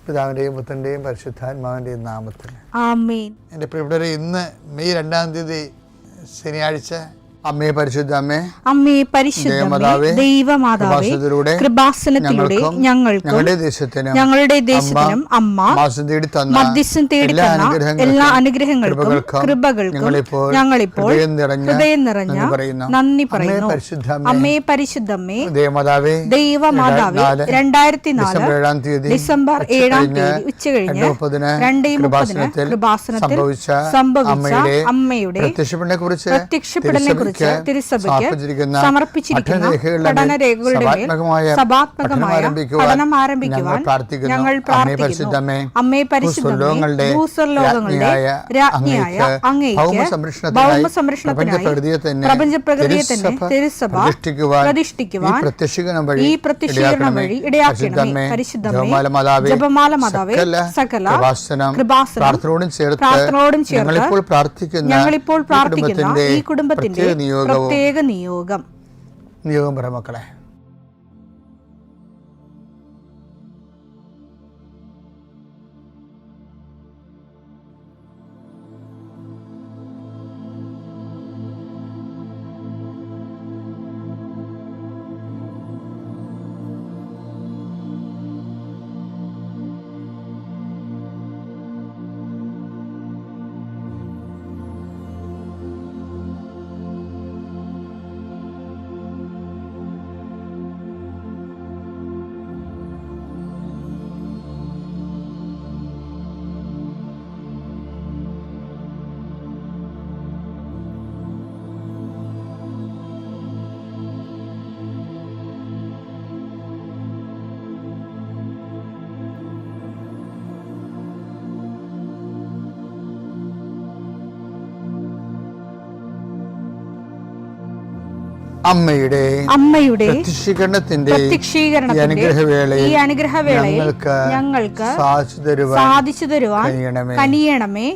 പിതാവിൻ്റെയും പുത്രൻ്റെയും പരിശുദ്ധാത്മാവിൻ്റെയും നാമത്തിൽ ആമേൻ. എൻ്റെ പ്രിയപ്പെട്ടവരെ, ഇന്ന് മെയ് 2 ശനിയാഴ്ച, അമ്മേ പരിശുദ്ധ അമ്മേ, അമ്മേ പരിശുദ്ധമേ, ദൈവമാതാവേ, കൃപാസനത്തിലൂടെ ഞങ്ങൾക്കും ഞങ്ങളുടെ ദേശത്തിനും അമ്മ മധ്യസ്ഥം തേടി തന്ന എല്ലാ അനുഗ്രഹങ്ങൾക്കും കൃപകൾക്കും ഞങ്ങളിപ്പോൾ ഹൃദയം നിറഞ്ഞ നന്ദി പറയുന്നു. അമ്മേ പരിശുദ്ധമേ, ദൈവമാതാവേ, 2004 ഡിസംബർ 7 ഉച്ചകഴിഞ്ഞ് 2:30 കൃപാസനത്തിൽ സംഭവിച്ച അമ്മയുടെ പ്രത്യക്ഷപ്പെടലിനെ കുറിച്ച് തിരുസഭയ്ക്ക് സമർപ്പിച്ചിരിക്കുന്ന പഠനരേഖകളുടെ മേൽ സഭാത്മകമായ പഠനം ആരംഭിക്കുവാൻ ഞങ്ങൾ പ്രാർത്ഥിക്കുന്നു. അമ്മേ പരിശുദ്ധമേ, ഭൂസ്വർലോകങ്ങളുടെ രാജ്ഞിയായ അങ്ങേയ്ക്ക് ഭൗമസംരക്ഷണത്തിനായി പ്രപഞ്ചപ്രകൃതിയെ തന്നെ തിരുസഭ പ്രതിഷ്ഠിക്കുവാൻ ഈ പ്രത്യക്ഷീകരണം വഴി ഇടയാക്കണമേ. പരിശുദ്ധമേ, ജപമാല മാതാവേ, സകല കൃപാസനം പ്രാർത്ഥനയോടും ചേർത്ത് ഞങ്ങളിപ്പോൾ പ്രാർത്ഥിക്കുന്ന ഈ കുടുംബത്തിന്റെ പ്രത്യേക നിയോഗം പറ മക്കളെ. അമ്മയുടെ പ്രത്യക്ഷീകരണത്തിന്റെ ഈ അനുഗ്രഹവേളയിൽ ഞങ്ങൾക്ക് സാധിച്ചു തരുവാൻ കനിയണമേ.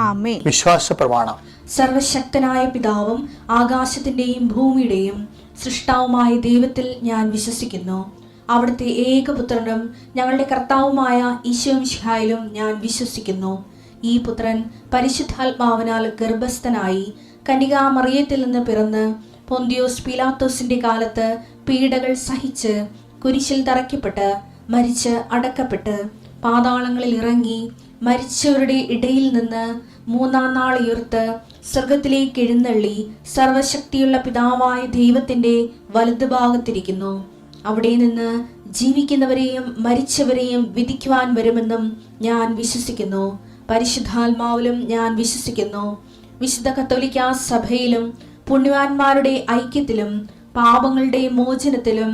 ആമേൻ. വിശ്വാസ പ്രമാണം. സർവശക്തനായ പിതാവും ആകാശത്തിന്റെയും ഭൂമിയുടെയും സൃഷ്ടാവുമായ ദൈവത്തിൽ ഞാൻ വിശ്വസിക്കുന്നു. അവിടുത്തെ ഏകപുത്രനും ഞങ്ങളുടെ കർത്താവുമായ ഈശോമിശിഹായിലും ഞാൻ വിശ്വസിക്കുന്നു. ഈ പുത്രൻ പരിശുദ്ധാത്മാവിനാൽ ഗർഭസ്ഥനായി കന്യകാമറിയത്തിൽ നിന്ന് പിറന്ന് പൊന്തിയോസ് പീലാത്തോസിന്റെ കാലത്ത് പീഡകൾ സഹിച്ച് കുരിശിൽ തറയ്ക്കപ്പെട്ട് മരിച്ച് അടക്കപ്പെട്ട് പാതാളങ്ങളിൽ ഇറങ്ങി മരിച്ചവരുടെ ഇടയിൽ നിന്ന് 3-ാം നാൾ ഉയർത്ത് സ്വർഗത്തിലേക്ക് എഴുന്നള്ളി സർവശക്തിയുള്ള പിതാവായ ദൈവത്തിന്റെ വലതുഭാഗത്തിരിക്കുന്നു. അവിടെ നിന്ന് ജീവിക്കുന്നവരെയും മരിച്ചവരെയും വിധിക്കുവാൻ വരുമെന്നും ഞാൻ വിശ്വസിക്കുന്നു. പരിശുദ്ധാത്മാവിലും ഞാൻ വിശ്വസിക്കുന്നു. വിശുദ്ധ കത്തോലിക്കാ സഭയിലും പുണ്യവാന്മാരുടെ ഐക്യത്തിലും പാപങ്ങളുടെ മോചനത്തിലും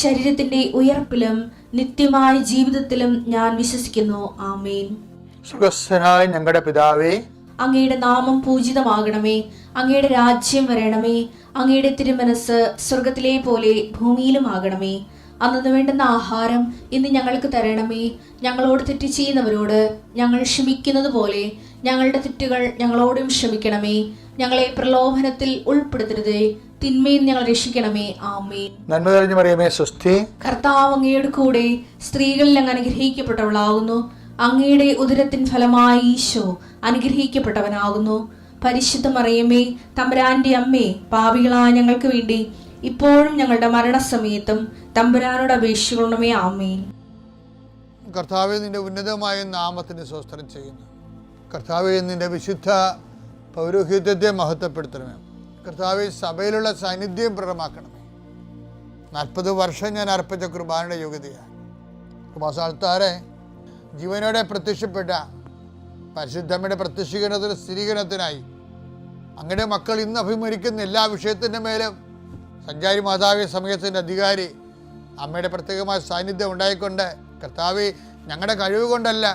ശരീരത്തിന്റെ ഉയർപ്പിലും നിത്യമായ ജീവിതത്തിലും ഞാൻ വിശ്വസിക്കുന്നു. ആമേൻ. സുഖസ്ഥനായ ഞങ്ങളുടെ പിതാവേ, അങ്ങയുടെ നാമം പൂജിതമാകണമേ. അങ്ങയുടെ രാജ്യം വരണമേ. അങ്ങയുടെ തിരുമനസ് സ്വർഗത്തിലെ പോലെ ഭൂമിയിലും ആകണമേ. അന്നു വേണ്ടുന്ന ആഹാരം ഇന്ന് ഞങ്ങൾക്ക് തരണമേ. ഞങ്ങളോട് തെറ്റ് ചെയ്യുന്നവരോട് ഞങ്ങൾ ക്ഷമിക്കുന്നത് പോലെ ഞങ്ങളുടെ തെറ്റുകൾ ഞങ്ങളോടും ക്ഷമിക്കണമേ. ഞങ്ങളെ പ്രലോഭനത്തിൽ ഉൾപ്പെടുത്തരുതേ, തിന്മയിൽ ഞങ്ങൾ രക്ഷിക്കണമേ. ആമേൻ. നന്മ നിറഞ്ഞ മറിയമേ, സ്വസ്തി. കർത്താവ് അങ്ങയുടെ കൂടെ സ്ത്രീകളിൽ അങ്ങ് അനുഗ്രഹിക്കപ്പെട്ടവളാകുന്നു. അങ്ങയുടെ ഉദരത്തിൻ ഫലമായി ഈശോ അനുഗ്രഹിക്കപ്പെട്ടവനാകുന്നു. പരിശുദ്ധ മറിയമേ, തമ്പുരാന്റെ അമ്മേ, പാപികളായ ഞങ്ങൾക്ക് വേണ്ടി ഇപ്പോഴും ഞങ്ങളുടെ മരണസമയത്തും തമ്പുരാനോട് അപേക്ഷിക്കണമേ. ആമേൻ. കർത്താവേ, നിന്റെ ഉന്നതമായ നാമത്തിന് സ്തോത്രം ചെയ്യുന്നു. കർത്താവേ, നിന്റെ വിശുദ്ധ പൗരോഹിത്യത്തെ മഹത്വപ്പെടുത്തണമേ. കർത്താവേ, സഭയിലുള്ള സാന്നിധ്യം പ്രകടമാക്കണമേ. 40 വർഷം ഞാൻ അർപ്പിച്ച കുർബാനയുടെ യോഗ്യതയാണ്. കൃപാസ്ഥാനത്താറെ ജീവനോടെ പ്രത്യക്ഷപ്പെട്ട പരിശുദ്ധമ്മയുടെ പ്രത്യക്ഷീകരണത്തിന് സ്ഥിരീകരണത്തിനായി അങ്ങയുടെ മക്കൾ ഇന്ന് അഭിമുഖിക്കുന്ന എല്ലാ വിഷയത്തിൻ്റെ മേലും സഞ്ചാരി മാതാവി സമയത്തിൻ്റെ അധികാരി അമ്മയുടെ പ്രത്യേകമായ സാന്നിധ്യം ഉണ്ടായിക്കൊണ്ട് കർത്താവേ, ഞങ്ങളുടെ കഴിവ് കൊണ്ടല്ല,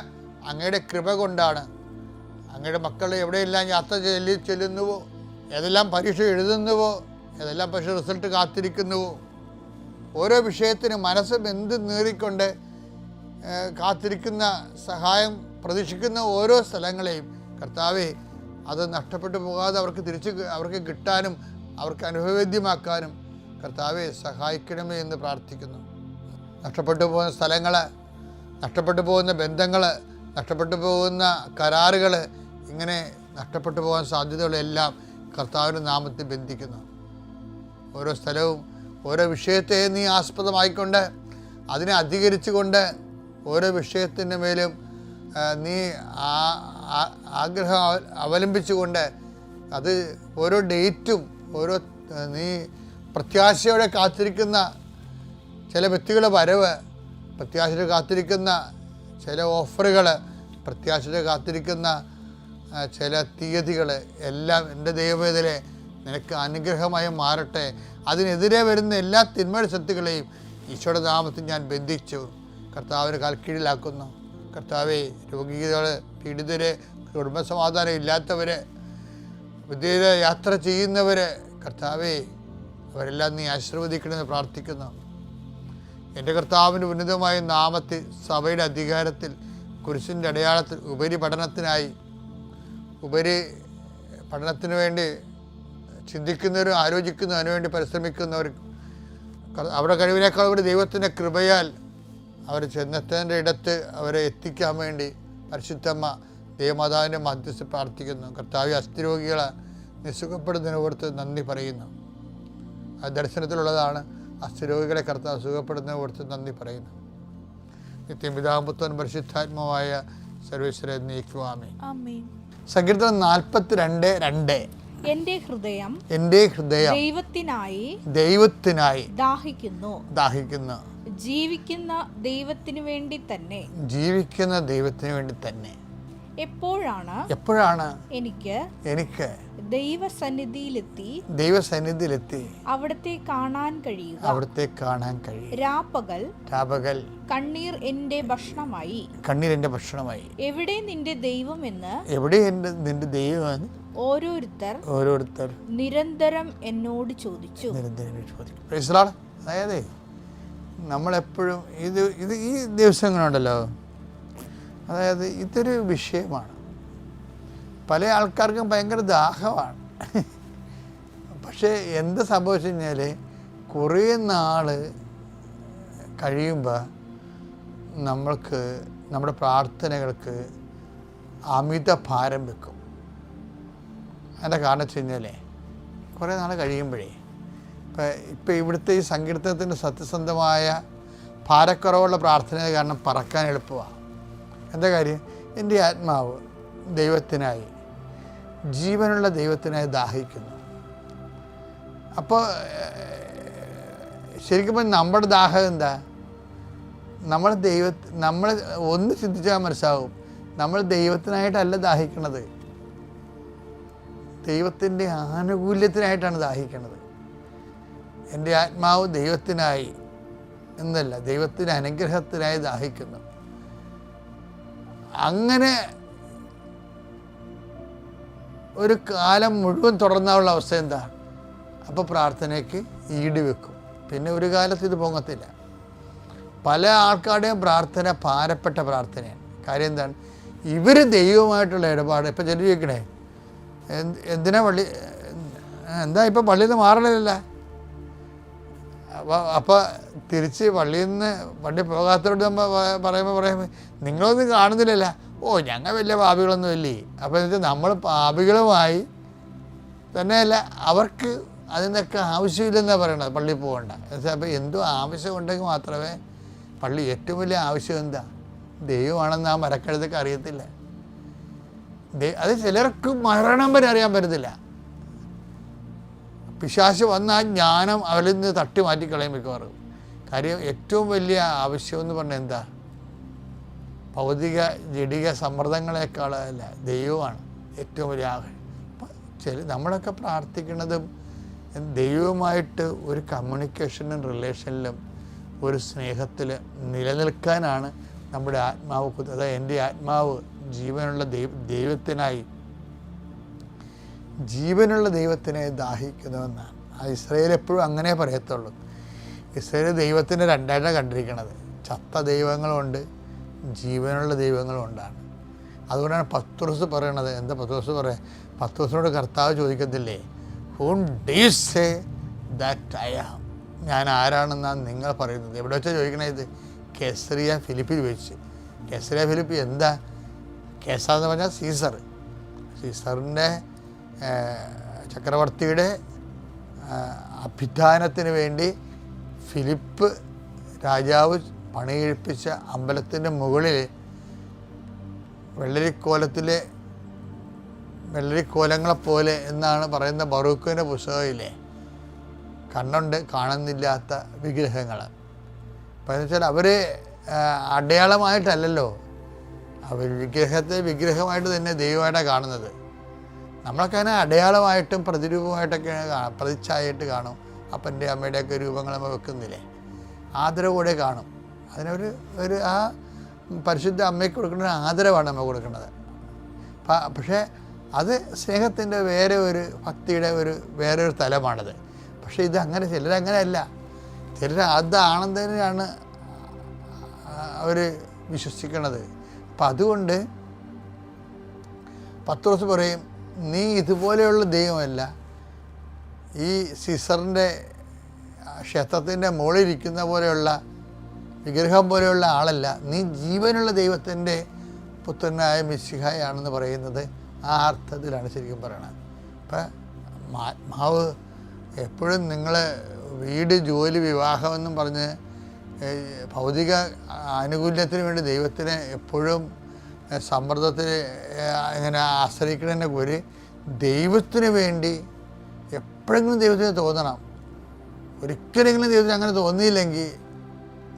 അങ്ങയുടെ കൃപ കൊണ്ടാണ് അങ്ങയുടെ മക്കൾ എവിടെയെല്ലാം യാത്ര ചെല്ലുന്നുവോ, ഏതെല്ലാം പരീക്ഷ എഴുതുന്നുവോ, ഏതെല്ലാം പക്ഷേ റിസൾട്ട് കാത്തിരിക്കുന്നുവോ, ഓരോ വിഷയത്തിനും മനസ്സ് ബന്ധു നേറിക്കൊണ്ട് കാത്തിരിക്കുന്ന സഹായം പ്രതീക്ഷിക്കുന്ന ഓരോ സ്ഥലങ്ങളെയും കർത്താവേ, അത് നഷ്ടപ്പെട്ടു പോകാതെ അവർക്ക് കിട്ടാനും അവർക്ക് അനുഭവവേദ്യമാക്കാനും കർത്താവെ സഹായിക്കണമേ എന്ന് പ്രാർത്ഥിക്കുന്നു. നഷ്ടപ്പെട്ടു പോകുന്ന സ്ഥലങ്ങൾ നഷ്ടപ്പെട്ടു പോകുന്ന ബന്ധങ്ങൾ, നഷ്ടപ്പെട്ടു പോകുന്ന കരാറുകൾ, ഇങ്ങനെ നഷ്ടപ്പെട്ടു പോകാൻ സാധ്യതകളെല്ലാം കർത്താവിൻ്റെ നാമത്തിൽ ബന്ധിക്കുന്നു. ഓരോ സ്ഥലവും ഓരോ വിഷയത്തെ നീ ആസ്പദമായിക്കൊണ്ട് അതിനെ അധികരിച്ചുകൊണ്ട് ഓരോ വിഷയത്തിൻ്റെ മേലും നീ ആഗ്രഹം അവലംബിച്ചുകൊണ്ട് അത് ഓരോ ഡേറ്റും ഓരോ നീ പ്രത്യാശയോടെ കാത്തിരിക്കുന്ന ചില വ്യക്തികളുടെ വരവ്, പ്രത്യാശയോടെ കാത്തിരിക്കുന്ന ചില ഓഫറുകൾ, പ്രത്യാശയോടെ കാത്തിരിക്കുന്ന ചില തീയതികൾ എല്ലാം എൻ്റെ ദൈവവേദനയെ നിനക്ക് അനുഗ്രഹമായി മാറട്ടെ. അതിനെതിരെ വരുന്ന എല്ലാ തിന്മയുടെ ശക്തികളെയും ഈശോയുടെ നാമത്തിൽ ഞാൻ ബന്ധിച്ചു കർത്താവിന് കാൽക്കീഴിലാക്കുന്നു. കർത്താവെ, രോഗികൾ, പീഡിതർ, കുടുംബസമാധാനം ഇല്ലാത്തവർ, വിദേശ യാത്ര ചെയ്യുന്നവർ, കർത്താവെ അവരെല്ലാം നീ ആശീർവദിക്കണമെന്ന് പ്രാർത്ഥിക്കുന്നു. എൻ്റെ കർത്താവിൻ്റെ ഉന്നതമായ നാമത്തിൽ സഭയുടെ അധികാരത്തിൽ കുരിശിൻ്റെ അടയാളത്തിൽ ഉപരി പഠനത്തിന് വേണ്ടി ചിന്തിക്കുന്നവരും ആലോചിക്കുന്നവരും അതിനുവേണ്ടി പരിശ്രമിക്കുന്നവർ അവരുടെ കഴിവിനേക്കാൾ കൂടി ദൈവത്തിൻ്റെ കൃപയാൽ അവർ ചെന്നെത്തേണ്ട ഇടത്ത് അവരെ എത്തിക്കാൻ വേണ്ടി പരിശുദ്ധമ്മ ദൈവമാതാവിൻ്റെ മധ്യസ്ഥ പ്രാർത്ഥിക്കുന്നു. കർത്താവ് അസ്ഥിരോഗികളെ നിസുഖപ്പെടുന്നതിനെ ഓർത്ത് നന്ദി പറയുന്നു. ആ ദർശനത്തിലുള്ളതാണ്. അസ്ഥിരോഗികളെ കർത്താവ് സുഖപ്പെടുന്നതിനെ ഓർത്ത് നന്ദി പറയുന്നു. നിത്യപിതാപുത്രൻ പരിശുദ്ധാത്മാവായ സർവേശ്വര നീക്കുവാമേ. സങ്കീർത്തനം 42:2 എന്റെ ഹൃദയം ദൈവത്തിനായി ദാഹിക്കുന്നു. ജീവിക്കുന്ന ദൈവത്തിനു വേണ്ടി തന്നെ. എപ്പോഴാണ് എനിക്ക് ദൈവസന്നിധിയിലെത്തി അവിടത്തെ കാണാൻ കഴിയുക. രാപ്പകൽ കണ്ണീർ എന്റെ ഭക്ഷണമായി. എവിടെ നിന്റെ ദൈവമെന്ന് ഓരോരുത്തർ നിരന്തരം എന്നോട് ചോദിച്ചു. അതായത് നമ്മളെപ്പോഴും ഈ ദിവസങ്ങളുണ്ടല്ലോ, അതായത് ഇതൊരു വിഷയമാണ്. പല ആൾക്കാർക്കും ഭയങ്കര ദാഹമാണ്. പക്ഷേ എന്ത് സംഭവിച്ചു കഴിഞ്ഞാൽ കുറേ നാൾ കഴിയുമ്പോൾ നമ്മൾക്ക് നമ്മുടെ പ്രാർത്ഥനകൾക്ക് അമിത ഭാരം വെക്കും. അതിൻ്റെ കാരണം വെച്ച് കഴിഞ്ഞാൽ കുറേ നാൾ കഴിയുമ്പോഴേ ഇപ്പം ഇവിടുത്തെ ഈ സങ്കീർത്തനത്തിൻ്റെ സത്യസന്ധമായ ഭാരക്കുറവുള്ള പ്രാർത്ഥന കാരണം പറക്കാൻ എളുപ്പമാണ്. എന്താ കാര്യം? എൻ്റെ ആത്മാവ് ദൈവത്തിനായി, ജീവനുള്ള ദൈവത്തിനായി ദാഹിക്കുന്നു. അപ്പോൾ ശരിക്കും നമ്മുടെ ദാഹം എന്താ? നമ്മൾ ഒന്ന് ചിന്തിച്ചാൽ മനസ്സിലാവും, നമ്മൾ ദൈവത്തിനായിട്ടല്ല ദാഹിക്കണത്, ദൈവത്തിൻ്റെ ആനുകൂല്യത്തിനായിട്ടാണ് ദാഹിക്കുന്നത്. എൻ്റെ ആത്മാവ് ദൈവത്തിനായി എന്നല്ല, ദൈവത്തിൻ്റെ അനുഗ്രഹത്തിനായി ദാഹിക്കുന്നു. അങ്ങനെ ഒരു കാലം മുഴുവൻ തുടർന്നുള്ള അവസ്ഥ എന്താ? അപ്പോൾ പ്രാർത്ഥനയ്ക്ക് ഈട് വെക്കും. പിന്നെ ഒരു കാലത്ത് ഇത് പൊങ്ങത്തില്ല. പല ആൾക്കാരുടെയും പ്രാർത്ഥന ഭാരപ്പെട്ട പ്രാർത്ഥനയാണ്. കാര്യം എന്താണ്? ഇവർ ദൈവമായിട്ടുള്ള ഇടപാട്. ഇപ്പം ചിലർ ചോദിക്കണേ, എന്തിനാ എന്താ ഇപ്പം പള്ളിയിൽ നിന്ന് മാറണില്ല? അപ്പോൾ തിരിച്ച് പള്ളി പോകാത്തവരോട് നമ്മൾ പറയുമ്പോൾ നിങ്ങളൊന്നും കാണുന്നില്ലല്ല. ഞങ്ങൾ വലിയ പാപികളൊന്നും ഇല്ലേ. അപ്പോൾ എന്നിട്ട് നമ്മൾ പാപികളുമായി തന്നെയല്ല, അവർക്ക് അതിനൊക്കെ ആവശ്യമില്ലെന്നാണ് പറയണത് പള്ളിയിൽ പോകണ്ട. അപ്പോൾ എന്തോ ആവശ്യമുണ്ടെങ്കിൽ മാത്രമേ പള്ളി. ഏറ്റവും വലിയ ആവശ്യം എന്താ? ദൈവമാണെന്ന് ആ മരക്കഴുതൊക്കെ അറിയത്തില്ല. അത് ചിലർക്ക് മരണം വരെ അറിയാൻ പറ്റത്തില്ല. പിശാച് വന്ന ആ ജ്ഞാനം അവരിൽ നിന്ന് തട്ടി മാറ്റിക്കളയും മിക്കവാറും. കാര്യം ഏറ്റവും വലിയ ആവശ്യമെന്ന് പറഞ്ഞാൽ എന്താ? ഭൗതിക ജഡിക സമ്മർദ്ദങ്ങളെക്കാളല്ല, ദൈവമാണ് ഏറ്റവും വലിയ ആഗ്രഹം. നമ്മളൊക്കെ പ്രാർത്ഥിക്കുന്നതും ദൈവവുമായിട്ട് ഒരു കമ്മ്യൂണിക്കേഷനും റിലേഷനിലും ഒരു സ്നേഹത്തിൽ നിലനിൽക്കാനാണ് നമ്മുടെ ആത്മാവ്. അതായത് എൻ്റെ ആത്മാവ് ജീവനുള്ള ദൈവത്തിനായി ദാഹിക്കുന്നുവെന്നാണ്. ഇസ്രായേൽ എപ്പോഴും അങ്ങനെ പറയത്തുള്ളൂ. ഇസ്രായേൽ ദൈവത്തിൻ്റെ രണ്ടായിട്ടാണ് കണ്ടിരിക്കുന്നത്. ചത്ത ദൈവങ്ങളുണ്ട്, ജീവനുള്ള ദൈവങ്ങളുണ്ടാണ്. അതുകൊണ്ടാണ് പത്രോസ് പറയണത്. എന്താ പത്രോസ് പറയാം? പത്രോസിനോട് കർത്താവ് ചോദിക്കത്തില്ലേ, whom do you say that I am? ഞാൻ ആരാണെന്നാണ് നിങ്ങൾ പറയുന്നത്? എവിടെ വെച്ചാൽ ചോദിക്കണേ? ഇത് കെസറിയ ഫിലിപ്പിൽ വെച്ച്. കേസറിയ ഫിലിപ്പി എന്താ? കേസർ എന്ന് പറഞ്ഞാൽ സീസറിൻ്റെ ചക്രവർത്തിയുടെ അഭിധാനത്തിന് വേണ്ടി ഫിലിപ്പ് രാജാവ് പണികഴിപ്പിച്ച അമ്പലത്തിൻ്റെ മുകളിൽ വെള്ളരിക്കോലങ്ങളെപ്പോലെ എന്നാണ് പറയുന്ന ബറൂക്കിൻ്റെ പുസ്തകമില്ലേ, കണ്ണുണ്ട് കാണുന്നില്ലാത്ത വിഗ്രഹങ്ങൾ. അപ്പോൾ എന്ന് വെച്ചാൽ അവർ അടയാളമായിട്ടല്ലല്ലോ, അവർ വിഗ്രഹമായിട്ട് തന്നെ ദൈവമായിട്ടാണ് കാണുന്നത്. നമ്മളൊക്കെ അതിനെ അടയാളമായിട്ടും പ്രതിരൂപമായിട്ടൊക്കെയാണ് പ്രതിച്ഛായിട്ട് കാണും. അപ്പൻ്റെ അമ്മയുടെയൊക്കെ രൂപങ്ങൾ നമ്മൾ വെക്കുന്നില്ലേ, ആദരവോടെ കാണും. അതിനൊരു ആ പരിശുദ്ധ അമ്മയ്ക്ക് കൊടുക്കുന്ന ആദരവാണ് നമ്മൾ കൊടുക്കുന്നത്. പക്ഷേ അത് സ്നേഹത്തിൻ്റെ ഭക്തിയുടെ വേറെ ഒരു തലമാണത്. പക്ഷേ ഇതങ്ങനെ ചിലരങ്ങനെയല്ല, ചിലർ അതാണെന്നതിനാണ് അവർ വിശ്വസിക്കുന്നത്. അപ്പം അതുകൊണ്ട് പത്രോസ് പറയും, നീ ഇതുപോലെയുള്ള ദൈവമല്ല, ഈ സീസറിൻ്റെ ക്ഷേത്രത്തിൻ്റെ മുകളിലിരിക്കുന്ന പോലെയുള്ള വിഗ്രഹം പോലെയുള്ള ആളല്ല, നീ ജീവനുള്ള ദൈവത്തിൻ്റെ പുത്രനായ മിശിഹായാണെന്ന് പറയുന്നത് ആ അർത്ഥത്തിലാണ് ശരിക്കും പറയണത്. അപ്പം ആത്മാവ് എപ്പോഴും നിങ്ങൾ വീട്, ജോലി, വിവാഹമെന്നും പറഞ്ഞ് ഭൗതിക ആനുകൂല്യത്തിന് വേണ്ടി ദൈവത്തിനെ എപ്പോഴും സമ്മർദ്ദത്തിൽ ഇങ്ങനെ ആശ്രയിക്കുന്നതിൻ്റെ ഒരു ദൈവത്തിന് വേണ്ടി എപ്പോഴെങ്കിലും ദൈവത്തിന് തോന്നണം. ഒരിക്കലെങ്കിലും ദൈവത്തിന് അങ്ങനെ തോന്നിയില്ലെങ്കിൽ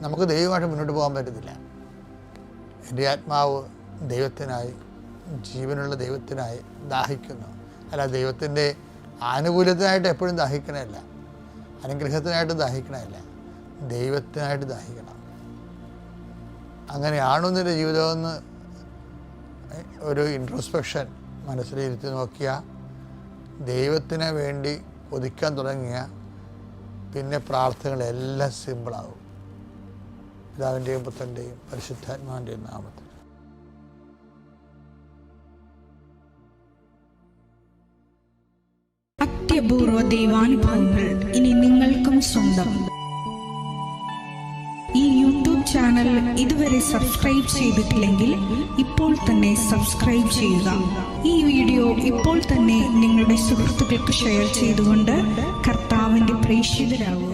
നമുക്ക് ദൈവമായിട്ട് മുന്നോട്ട് പോകാൻ പറ്റത്തില്ല. എൻ്റെ ആത്മാവ് ദൈവത്തിനായി, ജീവനുള്ള ദൈവത്തിനായി ദാഹിക്കുന്നു. അല്ല, ദൈവത്തിൻ്റെ ആനുകൂല്യത്തിനായിട്ട് എപ്പോഴും ദാഹിക്കണമല്ല, അനുഗ്രഹത്തിനായിട്ട് ദാഹിക്കണമല്ല, ദൈവത്തിനായിട്ട് ദാഹിക്കണം. അങ്ങനെയാണോ നിൻ്റെ ജീവിതമെന്ന് ഒരു ഇൻട്രോസ്പെക്ഷൻ മനസ്സിലിരുത്തി നോക്കിയാൽ, ദൈവത്തിന് വേണ്ടി കൊതിക്കാൻ തുടങ്ങിയ പിന്നെ പ്രാർത്ഥനകളെല്ലാം സിമ്പിളാകും. പിതാവിൻ്റെയും പുത്രൻ്റെയും പരിശുദ്ധാത്മാവിൻ്റെയും നാമത്തിൽ. അത്യപൂർവ ദൈവാനുഭവങ്ങൾ ഇനി നിങ്ങൾക്കും സ്വന്തം. ഈ യൂട്യൂബ് ചാനൽ ഇതുവരെ സബ്സ്ക്രൈബ് ചെയ്തിട്ടില്ലെങ്കിൽ ഇപ്പോൾ തന്നെ സബ്സ്ക്രൈബ് ചെയ്യുക. ഈ വീഡിയോ ഇപ്പോൾ തന്നെ നിങ്ങളുടെ സുഹൃത്തുക്കൾക്ക് ഷെയർ ചെയ്തുകൊണ്ട് കർത്താവിൻ്റെ പ്രേക്ഷിതരാകുക.